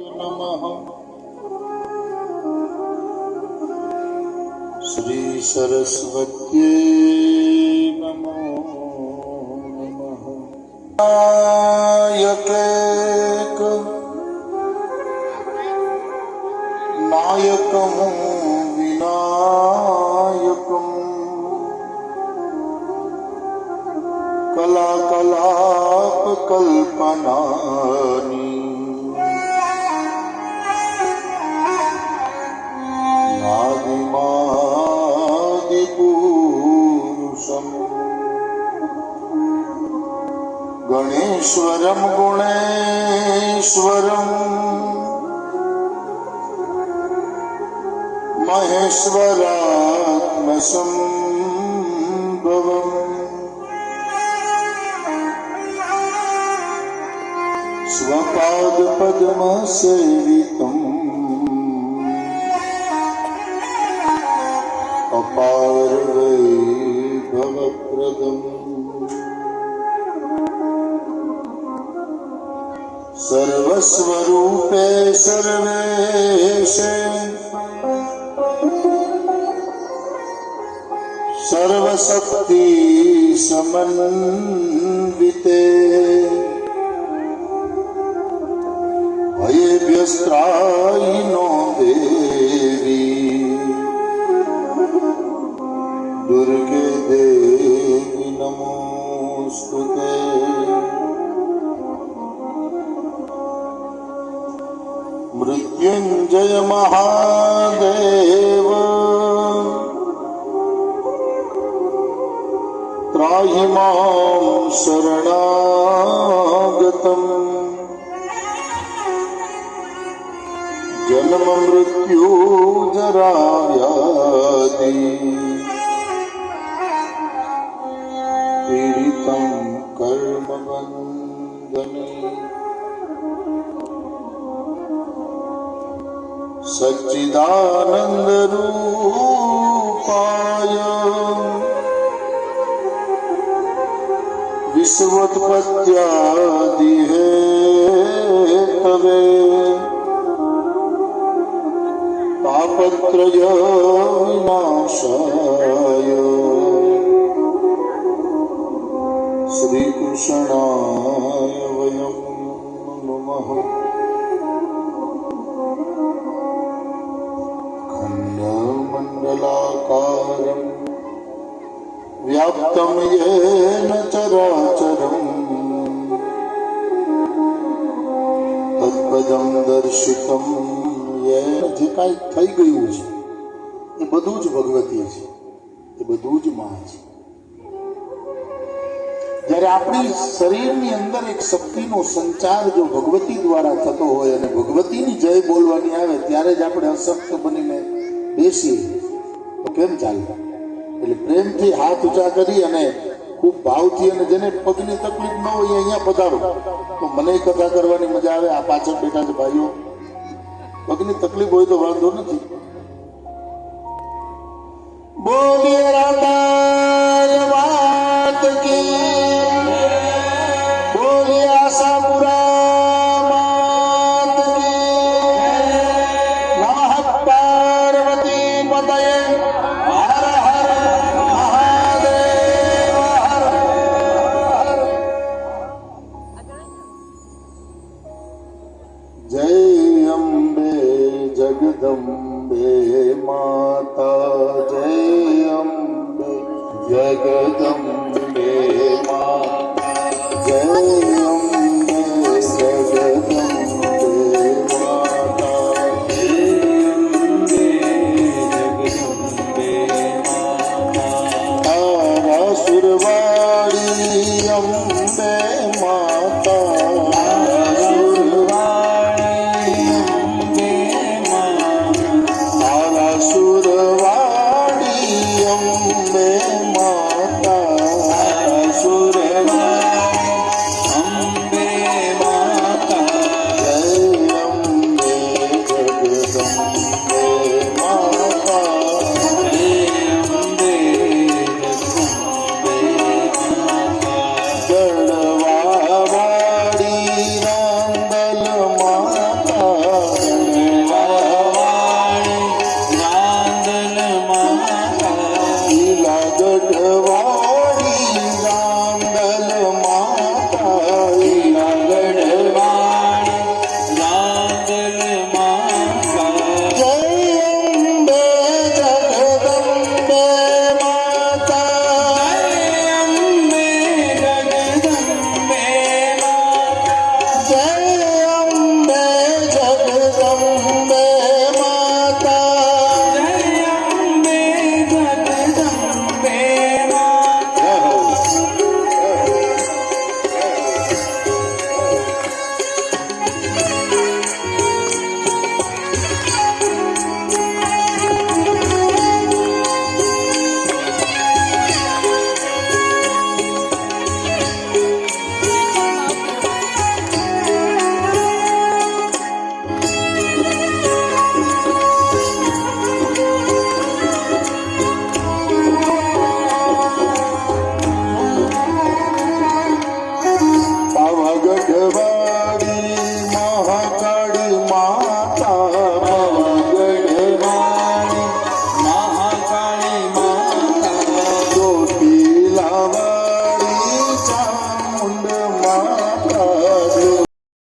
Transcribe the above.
नमः। श्री सरस्वत्यै नमो नमः। नायकेक नायकं विनायकं कलाकलाप कल्पनानि नादिमादिपुरुषम् गणेश्वरं गुणेश्वरम् महेश्वरात्मसंभवम् स्वपादपद्मसेवितम् अपार वैभवप्रदम् सर्वस्वरूपे सर्वेशे सर्वशक्ति समन्विते भयेभ्यस्त्रायिनो देवी दुर्गे देवी नमोस्तुते। मृत्युंजय महादेव त्राहि मां शरणागतम् जन्म मृत्यु जरा व्याधि पीडितं कर्म बन्धने सच्चिदानंद रूपाय विश्वोत्पत्त्यादि हेतवे तापत्रय विनाशाय श्रीकृष्णाय वयं नमः। खण्डमण्डलाकारं व्याप्तं येन चराचरम् तत्पदं दर्शितं येन। જે કાંઈ થઈ ગયું છે એ બધું જ ભગવતી છે, એ બધું જ માં છે. જ્યારે આપણી શરીરની અંદર એક શક્તિનો સંચાર જો ભગવતી દ્વારા થતો હોય અને ભગવતીની જય બોલવાની આવે ત્યારે જ આપણે અશક્ત બનીને બેસીએ તો કેમ ચાલે? એટલે પ્રેમથી હાથ ઊંચા કરી અને ખૂબ ભાવથી, અને જેને પગની તકલીફ ન હોય અહીંયા પધારો તો મને કથા કરવાની મજા આવે. આ પાછળ બેઠા છે ભાઈઓ, પગની તકલીફ હોય તો વાંધો નથી. બોલીએ રાધા વાત કી, બોલીએ આશાપુરા માત કી. નમઃ પાર્વતી પતયે હર હર મહાદેવ હર હર. જય અંબે જગદંબે માતા, જય અંબે જગદંબે માતા, જય અંબે